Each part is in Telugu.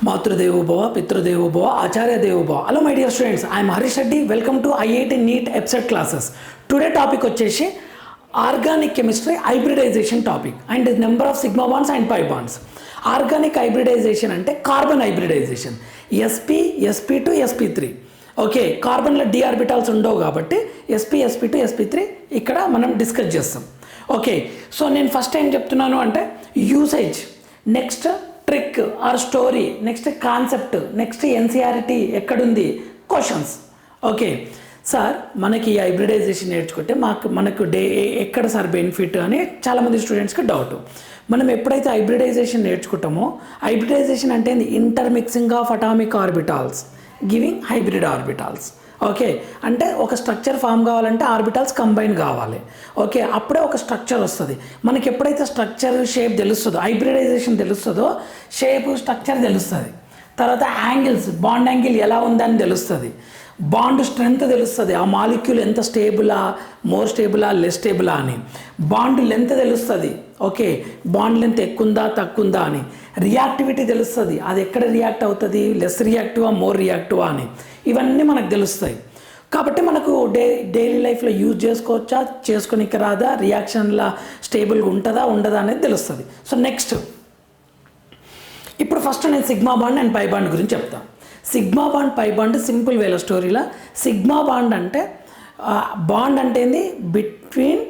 Matrudeva Bhava, Pitrudeva Bhava, Acharya Deva Bhava. Hello my dear students, I am Harish Reddy. Welcome to IIT NEET EBSET classes. Today topic వచ్చేసి organic chemistry hybridization topic and number of sigma bonds and pi bonds. Organic hybridization అంటే carbon hybridization, sp2 sp3. Okay, కార్బన్లో డి ఆర్బిటాల్స్ ఉండవు కాబట్టి sp2 sp3 ఇక్కడ మనం డిస్కస్ చేస్తాం. ఓకే, సో నేను ఫస్ట్ ఏం చెప్తున్నాను అంటే usage, next trick are story, next concept, next NCERT ఎక్కడుంది, క్వశ్చన్స్. ఓకే సార్, మనకి ఈ హైబ్రిడైజేషన్ నేర్చుకుంటే మనకు ఎక్కడ సార్ బెనిఫిట్ అని చాలామంది స్టూడెంట్స్కి డౌట్. మనం ఎప్పుడైతే హైబ్రిడైజేషన్ నేర్చుకుంటామో, హైబ్రిడైజేషన్ అంటే intermixing of atomic orbitals giving hybrid orbitals. Okay, అంటే ఒక స్ట్రక్చర్ ఫామ్ కావాలంటే ఆర్బిటాల్స్ కంబైన్ కావాలి. ఓకే, అప్పుడే ఒక స్ట్రక్చర్ వస్తుంది. మనకి ఎప్పుడైతే స్ట్రక్చర్ షేప్ తెలుస్తుందో, హైబ్రిడైజేషన్ తెలుస్తుందో, షేప్ స్ట్రక్చర్ తెలుస్తుంది. తర్వాత యాంగిల్స్, బాండ్ యాంగిల్ ఎలా ఉందని తెలుస్తుంది, బాండ్ స్ట్రెంగ్త్ తెలుస్తుంది, ఆ మాలిక్యూల్ ఎంత స్టేబులా, మోర్ స్టేబులా, లెస్ స్టేబులా అని. బాండ్ లెంత్ తెలుస్తుంది. ఓకే, బాండ్ లెంత్ ఎక్కువ ఉందా తక్కువ ఉందా అని. రియాక్టివిటీ తెలుస్తుంది, అది ఎక్కడ రియాక్ట్ అవుతుంది, లెస్ రియాక్టివా మోర్ రియాక్టివా అని. ఇవన్నీ మనకు తెలుస్తాయి. కాబట్టి మనకు డైలీ లైఫ్లో యూజ్ చేసుకోవచ్చా, చేసుకోనికి రాదా, రియాక్షన్లా స్టేబుల్గా ఉంటుందా ఉండదా అనేది తెలుస్తుంది. సో నెక్స్ట్, ఇప్పుడు ఫస్ట్ నేను sigma bond and pi bond గురించి చెప్తాను. Sigma bond pi bond simple వేల స్టోరీలా. సిగ్మా బాండ్ అంటే బాండ్ అంటే ఏంది, బిట్వీన్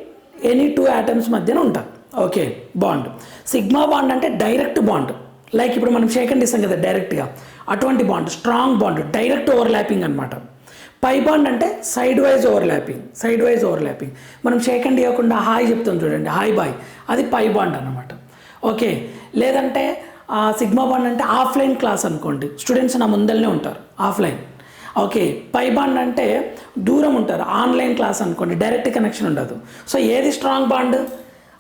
ఎనీ టూ యాటమ్స్ మధ్యన ఉంటుంది. Okay, bond. సిగ్మా బాండ్ అంటే డైరెక్ట్ బాండ్, లైక్ ఇప్పుడు మనం షేక్ హ్యాండ్ ఇస్తాం కదా డైరెక్ట్గా, అటువంటి bond, strong bond, direct overlapping అనమాట. పై బాండ్ అంటే సైడ్ వైజ్ ఓవర్లాపింగ్. మనం షేక్ హ్యాండ్ ఇవ్వకుండా హాయ్ చెప్తాం చూడండి, హాయ్ బాయ్, అది పై బాండ్ అనమాట. ఓకే, లేదంటే సిగ్మా బాండ్ అంటే ఆఫ్లైన్ క్లాస్ అనుకోండి, స్టూడెంట్స్ నా ముందరనే ఉంటారు, ఆఫ్లైన్. ఓకే, పై బాండ్ అంటే దూరం ఉంటారు, ఆన్లైన్ క్లాస్ అనుకోండి, డైరెక్ట్ కనెక్షన్ ఉండదు. సో ఏది strong bond?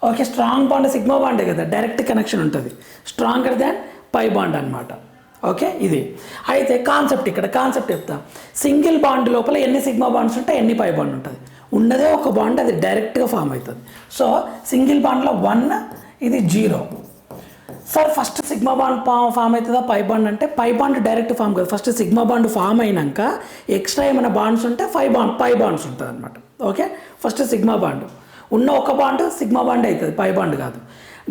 Okay, strong bond sigma బాండే కదా, డైరెక్ట్ కనెక్షన్ ఉంటుంది, స్ట్రాంగర్ దాన్ పై బాండ్ అనమాట. ఓకే, ఇది అయితే కాన్సెప్ట్. ఇక్కడ కాన్సెప్ట్ చెప్తా. సింగిల్ బాండ్ లోపల ఎన్ని సిగ్మా బాండ్స్ ఉంటాయి, ఎన్ని పై బాండ్ ఉంటుంది? ఉన్నదే ఒక బాండ్, అది డైరెక్ట్గా ఫామ్ అవుతుంది. సో సింగిల్ బాండ్లో 1, ఇది 0. Sir first sigma bond form అవుతుందా పై బాండ్ అంటే? పై బాండ్ డైరెక్ట్ ఫామ్ కదా, ఫస్ట్ సిగ్మా బాండ్ ఫామ్ అయినాక ఎక్స్ట్రా ఏమైనా బాండ్స్ ఉంటే పై బాండ్స్ ఉంటుంది అనమాట. ఓకే, ఫస్ట్ సిగ్మా బాండ్ ఉన్న ఒక బాండ్ సిగ్మా బాండ్ అవుతుంది, పై బాండ్ కాదు.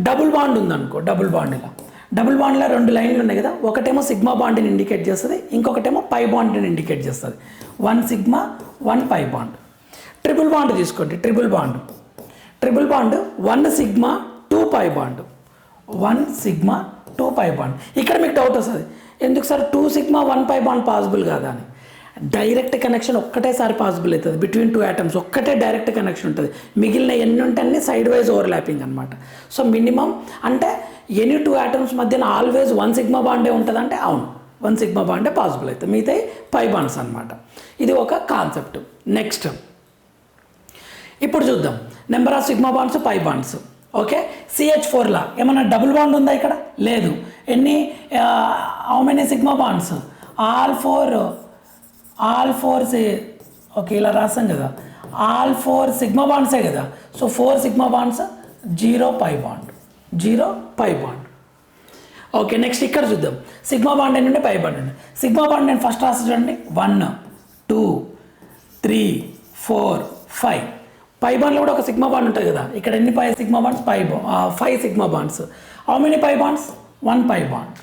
డబుల్ బాండ్ ఉందనుకో, డబుల్ బాండ్లో 2 లైన్లు ఉన్నాయి కదా, ఒకటేమో సిగ్మా బాండ్ని ఇండికేట్ చేస్తుంది, ఇంకొకటేమో పై బాండ్ని ఇండికేట్ చేస్తుంది. 1 sigma 1 pi bond. Triple bond తీసుకోండి, triple bond 1 sigma 2 pi bond, 1 sigma 2 pi bond. ఇక్కడ మీకు డౌట్ వస్తుంది, ఎందుకు sir 2 sigma 1 pi bond possible కాదా అని. డైరెక్ట్ కనెక్షన్ ఒక్కటేసారి పాసిబుల్ అవుతుంది, బిట్వీన్ 2 యాటమ్స్ ఒక్కటే డైరెక్ట్ కనెక్షన్ ఉంటుంది, మిగిలిన ఎన్ని ఉంటాయి సైడ్ వైజ్ ఓవర్లాపింగ్ అనమాట. సో మినిమం అంటే ఎనీ 2 యాటమ్స్ మధ్యన ఆల్వేస్ 1 సిగ్మా బాండే ఉంటుంది అంటే అవును, 1 సిగ్మా బాండే పాసిబుల్ అవుతుంది, మిగతా పై బాండ్స్ అనమాట. ఇది ఒక కాన్సెప్ట్. నెక్స్ట్ ఇప్పుడు చూద్దాం number of sigma bonds, pi bonds. Okay, CH4లా ఏమన్నా డబుల్ బాండ్ ఉందా? ఇక్కడ లేదు. ఎన్ని, how many sigma bonds? All four okay, ఇలా రాసాం కదా, ఆల్ 4 సిగ్మా బాండ్సే కదా. So 4 sigma bonds, 0 pi bond. Okay, next ఇక్కడ చూద్దాం సిగ్మా బాండ్ ఏంటంటే పై బాండ్ అండి. సిగ్మా బాండ్ నేను ఫస్ట్ రాసి చూడండి, 1 2 3 4 5. పై బాండ్లో కూడా ఒక సిగ్మా బాండ్ ఉంటుంది కదా, ఇక్కడ ఎన్ని sigma bonds? 5 sigma bonds. How many pi bonds? 1 pi bond.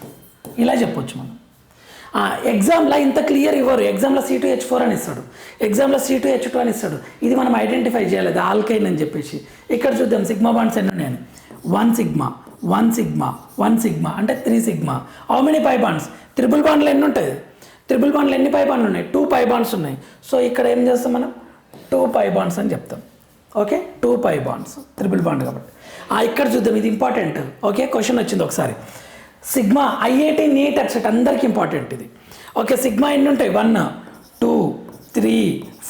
ఇలా చెప్పొచ్చు మనం. ఎగ్జామ్లో ఇంత క్లియర్ ఇవ్వరు, ఎగ్జామ్లో C2H4 అని ఇస్తాడు, ఎగ్జామ్లో C2H2 అని ఇస్తాడు. ఇది మనం ఐడెంటిఫై చేయాలి, అది ఆల్కైన్ అని చెప్పేసి. ఇక్కడ చూద్దాం సిగ్మా బాండ్స్ ఎన్ని ఉన్నాయని. 1 సిగ్మా అంటే 3 sigma. How many pi bonds? Triple బాండ్లో ఎన్ని ఉంటుంది? ట్రిపుల్ బాండ్లో ఎన్ని పై బాండ్లు ఉన్నాయి? 2 పై బాండ్స్ ఉన్నాయి. సో ఇక్కడ ఏం చేస్తాం మనం? 2 పై బాండ్స్ అని చెప్తాం. Okay, 2 pi bonds, triple bond కాబట్టి. ఇక్కడ చూద్దాం, ఇది ఇంపార్టెంట్. ఓకే, క్వశ్చన్ వచ్చింది ఒకసారి. సిగ్మా IIT NEET EBSET అందరికి ఇంపార్టెంట్ ఇది. ఓకే, సిగ్మా ఎన్ని ఉంటాయి? 1 2 3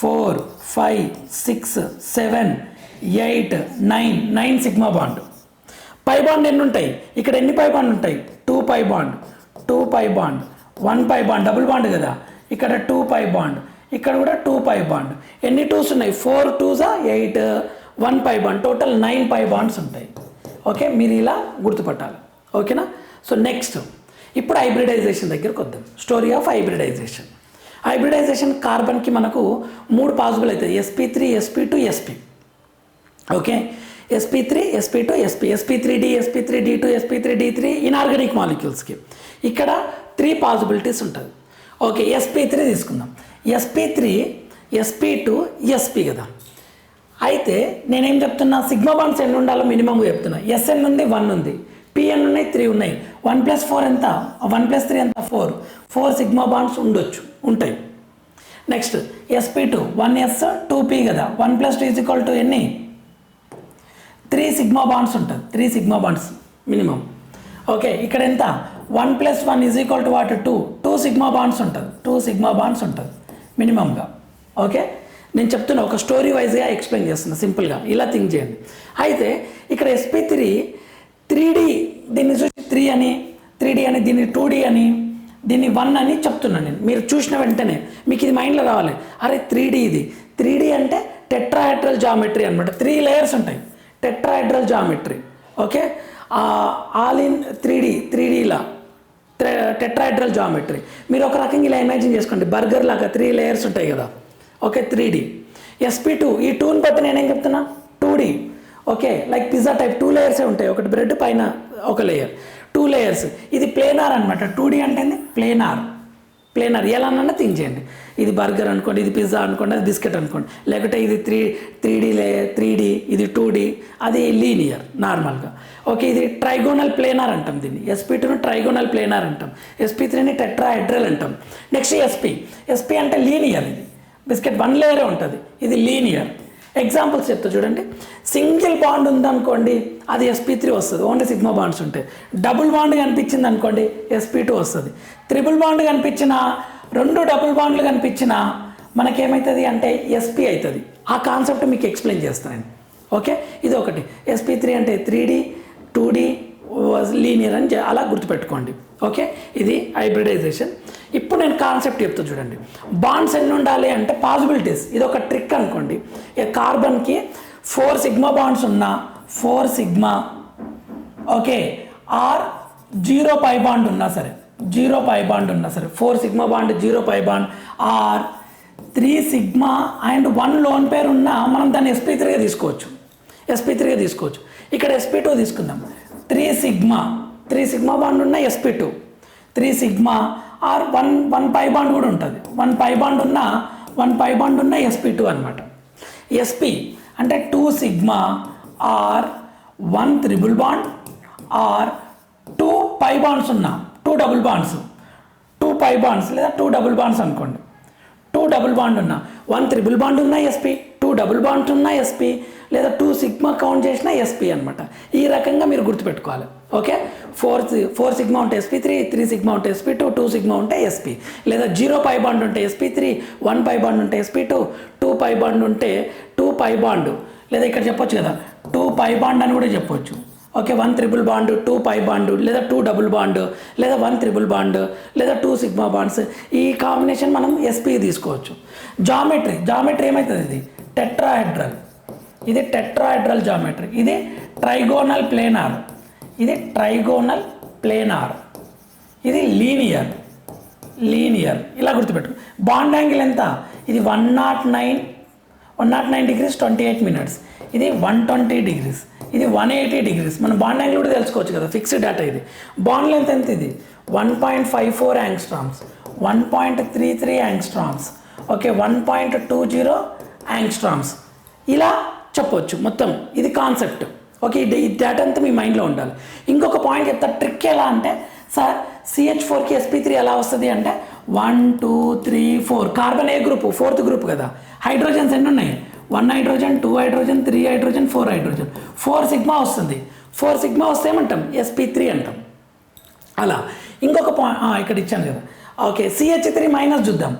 4 5 6 7 8 9 సిగ్మా బాండ్. పై బాండ్ ఎన్ని ఉంటాయి? ఇక్కడ ఎన్ని పై బాండ్ ఉంటాయి? 2 pi bond, 1 pi bond, double bond కదా, ఇక్కడ 2 పై బాండ్, ఇక్కడ కూడా 2 పై బాండ్. ఎన్ని 2s ఉన్నాయి? 4 2s 8, 1 pi bond, total 9 pi bonds ఉంటాయి. ఓకే, మీరు ఇలా గుర్తుపట్టాలి. ఓకేనా? సో నెక్స్ట్ ఇప్పుడు హైబ్రిడైజేషన్ దగ్గరకు వద్దాం. Story of hybridization. హైబ్రిడైజేషన్ కార్బన్కి మనకు 3 పాసిబుల్ అవుతాయి, sp3, sp2, sp. Okay, sp3, sp2, sp, sp3d, sp3d2, sp3d3 inorganic మాలిక్యూల్స్కి ఇక్కడ 3 పాసిబిలిటీస్ ఉంటుంది. ఓకే, sp3 తీసుకుందాం. sp3, sp2, sp కదా. అయితే నేనేం చెప్తున్నా, సిగ్మా బాండ్స్ ఎన్ని ఉండాలో మినిమం చెప్తున్నా. Sn ఉంది, 1 ఉంది, Pn ఉన్నాయి, 3 ఉన్నాయి. 1 + 4 ఎంత, 1 + 3 ఎంత, 4 సిగ్మా బాండ్స్ ఉంటాయి. నెక్స్ట్ sp2, 1s 2p కదా. 1 + 2 = ఎన్ని, 3 సిగ్మా బాండ్స్ ఉంటుంది. 3 సిగ్మా బాండ్స్ మినిమం. ఓకే, ఇక్కడ ఎంత, 1 + 1 = వాట్, 2 సిగ్మా బాండ్స్ ఉంటుంది. 2 సిగ్మా బాండ్స్ ఉంటుంది మినిమంగా. ఓకే, నేను చెప్తున్నా, ఒక స్టోరీ వైజ్గా ఎక్స్ప్లెయిన్ చేస్తున్నా, సింపుల్గా ఇలా థింక్ చేయండి. అయితే ఇక్కడ sp3 3d, దీన్ని చూసి 3 అని, 3d అని, దీన్ని 2d అని, దీన్ని 1 అని చెప్తున్నాను నేను. మీరు చూసిన వెంటనే మీకు ఇది మైండ్లో రావాలి, అరే 3d ఇది. 3d అంటే టెట్రాహెడ్రల్ జామెట్రీ అనమాట. 3 లేయర్స్ ఉంటాయి, tetrahedral geometry. Okay, all in 3dలా టెట్రాహెడ్రల్ జామెట్రీ. మీరు ఒక రకంగా ఇలా ఇమాజిన్ చేసుకోండి, బర్గర్ లాగా 3 లేయర్స్ ఉంటాయి కదా. Okay, 3d. sp2, ఈ 2ని బట్టి నేనేం చెప్తున్నా, 2d. Okay, like pizza type 2 లేయర్సే ఉంటాయి, ఒకటి బ్రెడ్ పైన ఒక లేయర్, 2 లేయర్స్. ఇది ప్లేనార్ అనమాట. 2d అంటే ప్లేనార్. ఎలా అన్నా థింక్ చేయండి. ఇది బర్గర్ అనుకోండి, ఇది పిజ్జా అనుకోండి, అది బిస్కెట్ అనుకోండి, లేకపోతే ఇది 3d లేయర్, 3d, ఇది 2d, అది లీనియర్ నార్మల్గా. ఓకే, ఇది ట్రైగోనల్ ప్లేనార్ అంటాం దీన్ని. sp2ని ట్రైగోనల్ ప్లేనార్ అంటాం, sp3ని టెట్రాహెడ్రల్ అంటాం. నెక్స్ట్ sp అంటే లీనియర్. ఇది బిస్కెట్ 1 లేయరే ఉంటుంది, ఇది లీనియర్. ఎగ్జాంపుల్స్ చెప్తా చూడండి. సింగిల్ బాండ్ ఉందనుకోండి, అది sp3 వస్తుంది, ఓన్లీ సిగ్మా బాండ్స్ ఉంటాయి. డబుల్ బాండ్ కనిపించింది అనుకోండి, sp2 వస్తుంది. ట్రిపుల్ బాండ్ కనిపించిన, 2 డబుల్ బాండ్లు కనిపించిన మనకేమవుతుంది అంటే sp అవుతుంది. ఆ కాన్సెప్ట్ మీకు ఎక్స్ప్లెయిన్ చేస్తాను. ఓకే, ఇది ఒకటి. sp3 అంటే 3d, 2d, లీనియర్ అని అలా గుర్తుపెట్టుకోండి. ఓకే, ఇది హైబ్రిడైజేషన్. ఇప్పుడు నేను కాన్సెప్ట్ చెప్తా చూడండి. బాండ్స్ ఎన్ని ఉండాలి అంటే పాసిబిలిటీస్, ఇది ఒక ట్రిక్ అనుకోండి. కార్బన్కి 4 సిగ్మా బాండ్స్ ఉన్నా, 4 sigma, okay, or 0 pi bond ఉన్నా సరే, 0 పై బాండ్ ఉన్నా సరే, 4 sigma bond 0 pi bond, or 3 sigma and 1 lone pair ఉన్నా మనం దాన్ని sp3గా తీసుకోవచ్చు. ఇక్కడ sp2 తీసుకుందాం. 3 సిగ్మా బాండ్ ఉన్న sp2, 3 sigma or 1 pi bond కూడా ఉంటుంది. 1 పై బాండ్ ఉన్న sp2 అనమాట. sp అంటే 2 sigma or 1 triple bond or 2 pi bonds ఉన్న 2 డబుల్ బాండ్స్, 2 పై బాండ్స్ లేదా 2 డబుల్ బాండ్స్ అనుకోండి. 2 డబుల్ బాండ్ ఉన్న, 1 త్రిబుల్ బాండ్ ఉన్న sp, 2 డబుల్ బాండ్స్ ఉన్న sp, లేదా 2 సిగ్మా కౌంట్ చేసిన sp అనమాట. ఈ రకంగా మీరు గుర్తుపెట్టుకోవాలి. ఓకే, 4 సిగ్మా ఉంటే sp3, 3 సిగ్మా ఉంటే sp2, 2 సిగ్మా ఉంటే sp, లేదా 0 పై బాండ్ ఉంటే sp3, 1 పై బాండ్ ఉంటే sp2, 2 పై బాండ్ ఉంటే 2 పై బాండ్, లేదా ఇక్కడ చెప్పొచ్చు కదా 2 పై బాండ్ అని కూడా చెప్పొచ్చు. Okay, 1 triple bond, 2 pi bond, లేదా 2 డబుల్ బాండ్, లేదా 1 త్రిబుల్ బాండ్, లేదా 2 సిగ్మా బాండ్స్. ఈ కాంబినేషన్ మనం sp తీసుకోవచ్చు. జామెట్రీ ఏమవుతుంది, ఇది టెట్రాహెడ్రల్, ఇది టెట్రాహెడ్రల్ జామెట్రీ. ఇది ట్రైగోనల్ ప్లేనార్, ఇది లీనియర్. ఇలా గుర్తుపెట్టు. బాండ్ యాంగిల్ ఎంత, ఇది 109 degrees 28 minutes, ఇది 120 degrees, ఇది 180 degrees. మనం బాండ్ యాంగిల్ కూడా తెలుసుకోవచ్చు కదా, ఫిక్స్డ్ డేటా. ఇది బాండ్ లెంత్ ఎంత, ఇది 1.54 యాంగ్స్ట్రామ్స్, 1.33 యాంగ్స్ట్రామ్స్, ఓకే, 1.20 యాంగ్స్ట్రామ్స్. ఇలా చెప్పొచ్చు మొత్తం. ఇది కాన్సెప్ట్. ఓకే, ఈ డేటా అంతా మీ మైండ్లో ఉండాలి. ఇంకొక పాయింట్ చెప్తా, ట్రిక్ ఎలా అంటే, సార్ CH4కి sp3 ఎలా వస్తుంది అంటే 1 2 3 4. కార్బన్ ఏ గ్రూప్, 4th గ్రూప్ కదా. హైడ్రోజన్స్ ఎన్ని ఉన్నాయి, 1 hydrogen, 2 hydrogen, 3 hydrogen, 4 hydrogen, 4 sigma వస్తుంది. 4 సిగ్మా వస్తే ఏమంటాం, sp3 అంటాం. అలా ఇంకొక పాయింట్ ఇక్కడ ఇచ్చాను కదా. ఓకే, CH3 మైనస్ చూద్దాం.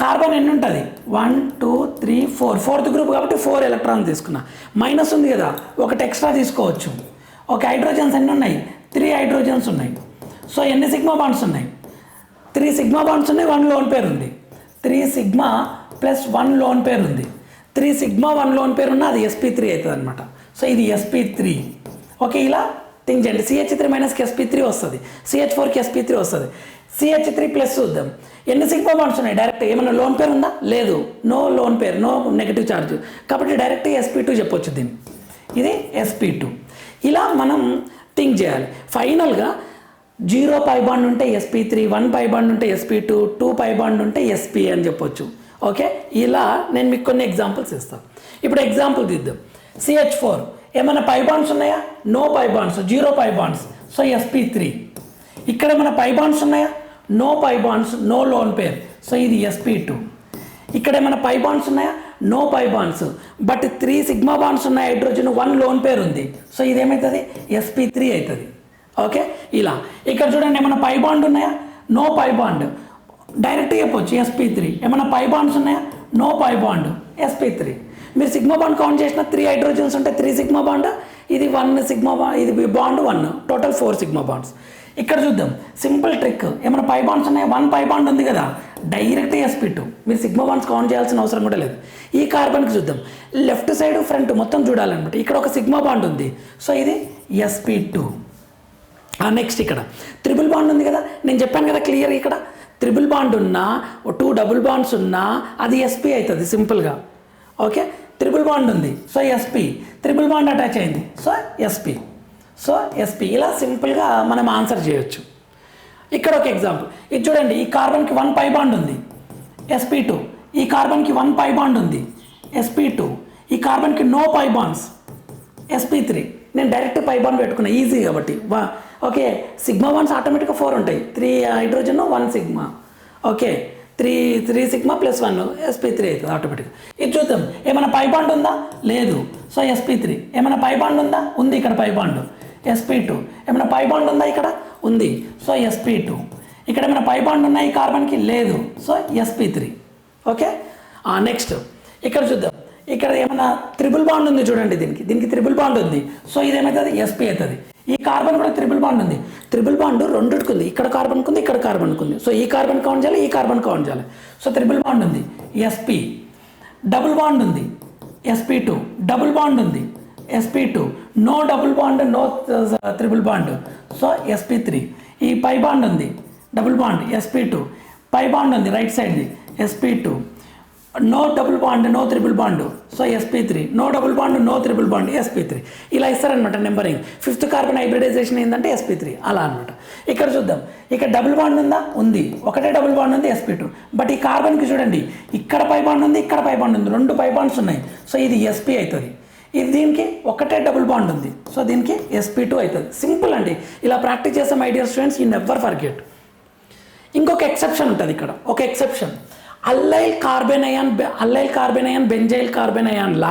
కార్బన్ ఎన్ని ఉంటుంది, 1 2 3 4, 4th గ్రూప్ కాబట్టి 4 ఎలక్ట్రాన్ తీసుకున్నా. మైనస్ ఉంది కదా, ఒకటి ఎక్స్ట్రా తీసుకోవచ్చు. ఓకే, హైడ్రోజన్స్ ఎన్ని ఉన్నాయి, 3 హైడ్రోజన్స్ ఉన్నాయి. సో ఎన్ని సిగ్మా బాండ్స్ ఉన్నాయి, 3 సిగ్మా బాండ్స్ ఉన్నాయి, 1 లోన్ పేర్ ఉంది. 3 సిగ్మా ప్లస్ 1 లోన్ పేర్ ఉంది. 3 సిగ్మా 1 లోన్ పేర్ ఉన్న అది sp3 అవుతుంది అనమాట. సో ఇది sp3. ఓకే, ఇలా థింక్ చేయండి. CH3 మైనస్కి sp3 వస్తుంది, CH4కి sp3 వస్తుంది. CH3 ప్లస్ చూద్దాం, ఎన్ని సిగ్మా బాండ్స్ ఉన్నాయి? డైరెక్ట్ ఏమైనా లోన్ పేర్ ఉందా? లేదు, no lone pair, no negative charge, కాబట్టి డైరెక్ట్ sp2 చెప్పొచ్చు దీన్ని. ఇది sp2. ఇలా మనం థింక్ చేయాలి. ఫైనల్గా 0 పై బాండ్ ఉంటే sp3, 1 పై బాండ్ ఉంటే sp2, 2 పై బాండ్ ఉంటే sp అని చెప్పొచ్చు. ఓకే, ఇలా నేను మీకు కొన్ని ఎగ్జాంపుల్స్ ఇస్తాను. ఇప్పుడు ఎగ్జాంపుల్ తీద్దాం. CH4 ఏమైనా పై బాండ్స్ ఉన్నాయా? No pi bonds, 0 pi bonds, so sp3. ఇక్కడ ఏమైనా పై బాండ్స్ ఉన్నాయా? No pi bonds, no lone pair, so ఇది sp2. ఇక్కడ ఏమైనా పై బాండ్స్ ఉన్నాయా? No pi bonds, but 3 sigma bonds ఉన్నాయి, హైడ్రోజన్ 1 లోన్ పేర్ ఉంది, సో ఇదేమవుతుంది? sp3 అవుతుంది. ఓకే, ఇలా ఇక్కడ చూడండి, ఏమైనా పై బాండ్ ఉన్నాయా? నో పై బాండ్, డైరెక్ట్ చెప్పొచ్చు sp3. ఏమైనా పై బాండ్స్ ఉన్నాయా? No pi bond, sp3. మీరు సిగ్మా బాండ్ కౌంట్ చేసిన 3 హైడ్రోజన్స్ ఉంటే 3 సిగ్మా బాండ్, ఇది 1 సిగ్మా బాండ్, ఇది బాండ్ 1, టోటల్ 4 సిగ్మా బాండ్స్. ఇక్కడ చూద్దాం, సింపుల్ ట్రిక్. ఏమైనా పై బాండ్స్ ఉన్నాయా? 1 పై బాండ్ ఉంది కదా, డైరెక్ట్ sp2. మీరు సిగ్మా బాండ్స్ కౌంట్ చేయాల్సిన అవసరం కూడా లేదు. ఈ కార్బన్కి చూద్దాం, లెఫ్ట్ సైడ్ ఫ్రంట్ మొత్తం చూడాలన్నమాట. ఇక్కడ ఒక సిగ్మా బాండ్ ఉంది, సో ఇది sp2. నెక్స్ట్ ఇక్కడ ట్రిపుల్ బాండ్ ఉంది కదా, నేను చెప్పాను కదా క్లియర్. ఇక్కడ ట్రిపుల్ బాండ్ ఉన్నా, 2 డబుల్ బాండ్స్ ఉన్నా అది sp అవుతుంది సింపుల్గా. ఓకే, ట్రిపుల్ బాండ్ ఉంది, so sp, triple bond attach అయింది, సో sp. ఇలా సింపుల్గా మనం ఆన్సర్ చేయొచ్చు. ఇక్కడ ఒక ఎగ్జాంపుల్, ఇది చూడండి, ఈ కార్బన్కి 1 పై బాండ్ ఉంది, sp2. ఈ కార్బన్కి 1 పై బాండ్ ఉంది, sp2. ఈ కార్బన్కి నో పై బాండ్స్, sp3. నేను డైరెక్ట్ పై బాండ్ పెట్టుకున్నా, ఈజీ కాబట్టి. ఓకే, సిగ్మా బాండ్స్ ఆటోమేటిక్గా 4 ఉంటాయి, 3 hydrogen 1 sigma. Okay, 3 sigma plus 1 sp3 అవుతుంది ఆటోమేటిక్గా. ఇది చూద్దాం, ఏమైనా పై బాండ్ ఉందా? లేదు, సో sp3. ఏమైనా పై బాండ్ ఉందా? ఉంది, ఇక్కడ పై బాండ్, sp2. ఏమైనా పై బాండ్ ఉందా? ఇక్కడ ఉంది, సో sp2. ఇక్కడ ఏమైనా పై బాండ్ ఉన్నాయి ఈ కార్బన్కి? లేదు, సో sp3. ఓకే, నెక్స్ట్ ఇక్కడ చూద్దాం, ఇక్కడ ఏమైనా ట్రిపుల్ బాండ్ ఉంది చూడండి, దీనికి ట్రిపుల్ బాండ్ ఉంది, సో ఇదేమవుతుంది? sp అవుతుంది. ఈ కార్బన్ కూడా ట్రిపుల్ బాండ్ ఉంది, ట్రిపుల్ బాండ్ రెండుకి ఉంది, ఇక్కడ కార్బన్కి ఉంది, ఇక్కడ కార్బన్కి ఉంది, సో ఈ కార్బన్ కౌంట్ చేయాలి, ఈ కార్బన్ కౌంట్ చేయాలి, సో ట్రిపుల్ బాండ్ ఉంది, sp. డబుల్ బాండ్ ఉంది, sp2. డబుల్ బాండ్ ఉంది, sp2. No double bond, no triple bond, so sp3. ఈ పై బాండ్ ఉంది, double bond, sp2. Pi bond ఉంది రైట్ సైడ్ది, sp2. No double bond, no triple bond, so sp3. No double bond, no triple bond, sp3. ఇలా ఇస్తారనమాట నెంబరింగ్. 5th కార్బన్ హైబ్రిడైజేషన్ ఏంటంటే sp3, అలా అనమాట. ఇక్కడ చూద్దాం, ఇక్కడ డబుల్ బాండ్ ఉందా? ఉంది, ఒకటే డబుల్ బాండ్ ఉంది, sp2. బట్ ఈ కార్బన్కి చూడండి, ఇక్కడ పై బాండ్ ఉంది, ఇక్కడ పై బాండ్ ఉంది, 2 పై బాండ్స్ ఉన్నాయి, సో ఇది sp అవుతుంది. ఇది దీనికి ఒకటే డబుల్ బాండ్ ఉంది, సో దీనికి sp2 అవుతుంది. సింపుల్ అండి, ఇలా ప్రాక్టీస్ చేసే my dear students, you never forget. ఇంకొక ఎక్సెప్షన్ ఉంటుంది ఇక్కడ, ఒక exception. Allyl carbon ion benzyl carbon అయాన్లా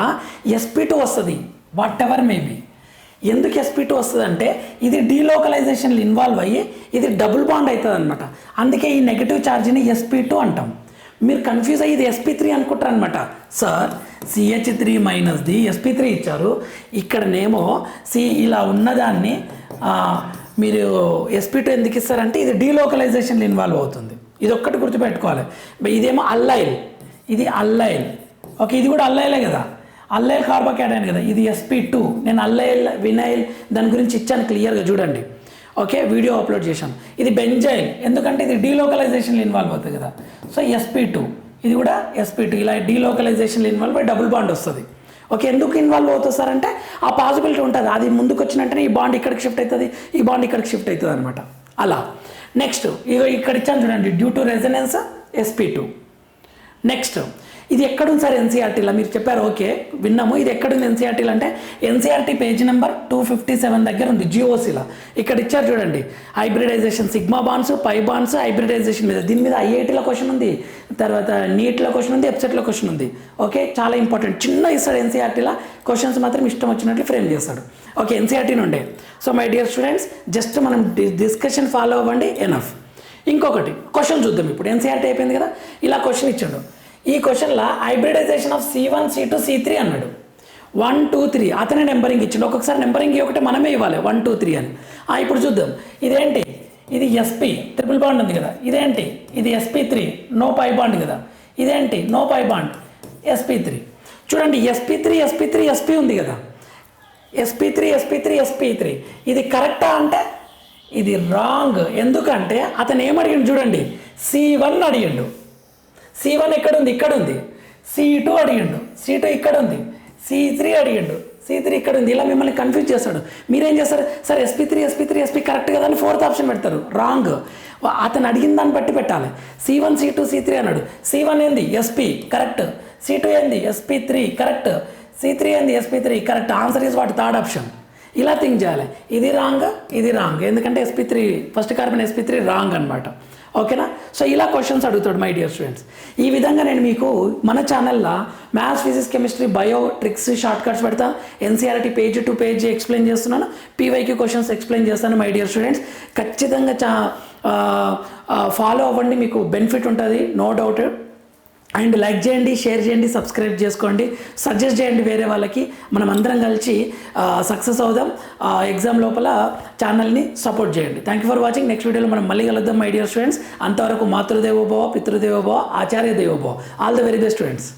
sp2 వస్తుంది, వాట్ ఎవర్ మేబీ. ఎందుకు sp2 వస్తుంది అంటే ఇది డీలోకలైజేషన్లో ఇన్వాల్వ్ అయ్యి ఇది డబుల్ బాండ్ అవుతుంది అనమాట. అందుకే ఈ నెగిటివ్ ఛార్జ్ని sp2 అంటాం. మీరు కన్ఫ్యూజ్ అయ్యి ఇది sp3 అనుకుంటారు అనమాట. సార్ CH3 మైనస్ది sp3 ఇచ్చారు, ఇక్కడనేమో ఇలా ఉన్నదాన్ని మీరు sp2 ఎందుకు ఇస్తారంటే ఇది డీలోకలైజేషన్లో ఇన్వాల్వ్ అవుతుంది. ఇది ఒక్కటి గుర్తుపెట్టుకోవాలి. ఇదేమో అల్లైల్, ఇది అల్లైల్. ఓకే, ఇది కూడా అల్లైలే కదా, అల్లైల్ కార్బోకేటైన్ కదా, ఇది sp2. నేను అల్లైల్, వినైల్ దాని గురించి ఇచ్చాను క్లియర్గా చూడండి. ఓకే, వీడియో అప్లోడ్ చేశాను. ఇది బెంజైల్, ఎందుకంటే ఇది డీలోకలైజేషన్లో ఇన్వాల్వ్ అవుతుంది కదా, సో sp2. ఇది కూడా sp2. ఇలా డీలోకలైజేషన్లో ఇన్వాల్వ్ అయ్యి డబుల్ బాండ్ వస్తుంది. ఓకే, ఎందుకు ఇన్వాల్వ్ అవుతుంది సార్ అంటే ఆ పాసిబిలిటీ ఉంటుంది, అది ముందుకు వచ్చినట్టునే ఈ బాండ్ ఇక్కడికి షిఫ్ట్ అవుతుంది, ఈ బాండ్ ఇక్కడికి షిఫ్ట్ అవుతుంది అనమాట. అలా నెక్స్ట్ ఇక్కడ ఇచ్చాను చూడండి, due to resonance sp2. Next ఇది ఎక్కడుంది సార్? ఎన్సీఆర్టీలో మీరు చెప్పారు, ఓకే విన్నాము. ఇది ఎక్కడుంది ఎన్సీఆర్టీలో అంటే ఎన్సీఆర్టీ పేజ్ నెంబర్ 257 దగ్గర ఉంది, జిఓసీలో. ఇక్కడ ఇచ్చారు చూడండి, hybridization sigma bonds, pi bonds, hybridization మీద. దీని మీద ఐఐటీలో క్వశ్చన్ ఉంది, తర్వాత నీట్లో క్వశ్చన్ ఉంది, వెబ్సైట్లో క్వశ్చన్ ఉంది. ఓకే, చాలా ఇంపార్టెంట్. చిన్న ఇస్తాడు ఎన్సీఆర్టీలో, క్వశ్చన్స్ మాత్రం ఇష్టం వచ్చినట్లు ఫ్రేమ్ చేస్తాడు. ఓకే, ఎన్సీఆర్టీ నుండే. So my dear students, just మనం డిస్కషన్ ఫాలో అవ్వండి, ఎనఫ్. ఇంకొకటి క్వశ్చన్ చూద్దాం. ఇప్పుడు ఎన్సీఆర్టీ అయిపోయింది కదా, ఇలా క్వశ్చన్ ఇచ్చాడు. ఈ క్వశ్చన్లో hybridisation of C1, C2, C3 అన్నాడు. 1, 2, 3 అతనే నెంబరింగ్ ఇచ్చిండు. ఒక్కొక్కసారి నెంబరింగ్ ఒకటే మనమే ఇవ్వాలి, 1, 2, 3 అని. ఇప్పుడు చూద్దాం, ఇదేంటి? ఇది sp, ట్రిపుల్ బాండ్ ఉంది కదా. ఇదేంటి? ఇది sp3, నో పై బాండ్ కదా. ఇదేంటి? No pi bond, sp3. చూడండి, sp3 sp ఉంది కదా. sp3 ఇది కరెక్టా అంటే ఇది రాంగ్. ఎందుకంటే అతను ఏమడిగిండు చూడండి, C1 అడిగిండు, C1 ఎక్కడుంది, ఇక్కడ ఉంది. C2 అడిగిండు, C2 ఇక్కడ ఉంది. C3 అడిగిండు, C3 ఇక్కడ ఉంది. ఇలా మిమ్మల్ని కన్ఫ్యూజ్ చేస్తాడు. మీరేం చేస్తారు, సార్ sp3 కరెక్ట్ కదా అని 4th ఆప్షన్ పెడతారు. రాంగ్. అతను అడిగిన దాన్ని బట్టి పెట్టాలి. C1 C2 C3 అన్నాడు. C1 ఏంది SP కరెక్ట్, C2 ఏంది sp3 కరెక్ట్, C3 ఏంది sp3 correct. Answer is what, third option. ఇలా థింక్ చేయాలి. ఇది రాంగ్, ఎందుకంటే sp3 first carbon sp3 wrong అనమాట. ఓకేనా. సో ఇలా క్వశ్చన్స్ అడుగుతాడు మై డియర్ స్టూడెంట్స్. ఈ విధంగా నేను మీకు మన ఛానల్లో maths, physics, chemistry, bio tricks, shortcuts పెడతా. NCERT page to page explain చేస్తున్నాను. పీవైక్యూ క్వశ్చన్స్ ఎక్స్ప్లెయిన్ చేస్తాను మై డియర్ స్టూడెంట్స్. ఖచ్చితంగా ఫాలో అవ్వండి, మీకు బెనిఫిట్ ఉంటుంది, నో డౌట్. అండ్ లైక్ చేయండి, షేర్ చేయండి, సబ్స్క్రైబ్ చేసుకోండి, సజెస్ట్ చేయండి వేరే వాళ్ళకి. మనం అందరం కలిసి సక్సెస్ అవుదాం. ఎగ్జామ్ లోపల ఛానల్ని సపోర్ట్ చేయండి. Thank you for watching. Next వీడియోలో మనం మళ్ళీ కలుద్దాం మై డియర్ స్టూడెంట్స్. అంతవరకు మాతృదేవోభవ, పితృదేవోభవ, ఆచార్య దేవోభవ. All the very best students.